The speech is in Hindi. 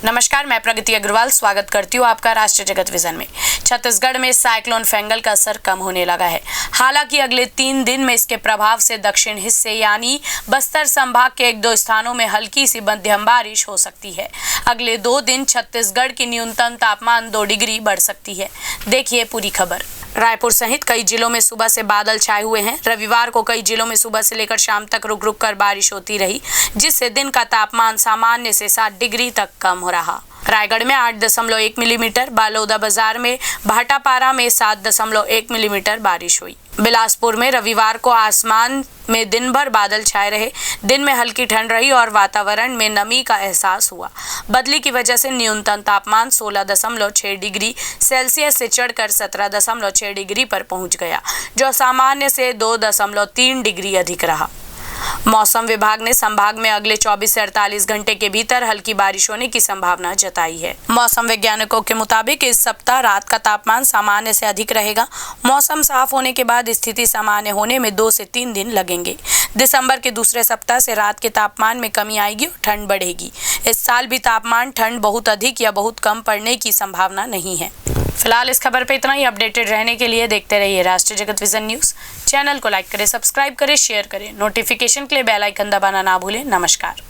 नमस्कार, मैं प्रगति अग्रवाल स्वागत करती हूँ आपका राष्ट्रीय जगत विजन में। छत्तीसगढ़ में साइक्लोन फेंगल का असर कम होने लगा है। हालांकि अगले 3 दिन में इसके प्रभाव से दक्षिण हिस्से यानी बस्तर संभाग के 1-2 स्थानों में हल्की सी मध्यम बारिश हो सकती है। अगले 2 दिन छत्तीसगढ़ की न्यूनतम तापमान 2 डिग्री बढ़ सकती है। देखिए पूरी खबर। रायपुर सहित कई जिलों में सुबह से बादल छाए हुए हैं। रविवार को कई जिलों में सुबह से लेकर शाम तक रुक रुक कर बारिश होती रही, जिससे दिन का तापमान सामान्य से 7 डिग्री तक कम हो रहा। रायगढ़ में 8.1 मिलीमीटर, बालोदाबाजार में भाटापारा में 7.1 मिलीमीटर बारिश हुई। बिलासपुर में रविवार को आसमान में दिन भर बादल छाए रहे। दिन में हल्की ठंड रही और वातावरण में नमी का एहसास हुआ। बदली की वजह से न्यूनतम तापमान 16.6 डिग्री सेल्सियस से चढ़कर 17.6 डिग्री पर पहुंच गया, जो सामान्य से 2.3 डिग्री अधिक रहा। मौसम विभाग ने संभाग में अगले 24 से 48 घंटे के भीतर हल्की बारिश होने की संभावना जताई है। मौसम वैज्ञानिकों के मुताबिक इस सप्ताह रात का तापमान सामान्य से अधिक रहेगा। मौसम साफ होने के बाद स्थिति सामान्य होने में 2 से 3 दिन लगेंगे। दिसंबर के दूसरे सप्ताह से रात के तापमान में कमी आएगी और ठंड बढ़ेगी। इस साल भी तापमान ठंड बहुत अधिक या बहुत कम पड़ने की संभावना नहीं है। फिलहाल इस खबर पे इतना ही। अपडेटेड रहने के लिए देखते रहिए राष्ट्रीय जगत विजन न्यूज़। चैनल को लाइक करें, सब्सक्राइब करें, शेयर करें। नोटिफिकेशन के लिए बेल आइकन दबाना ना भूलें। नमस्कार।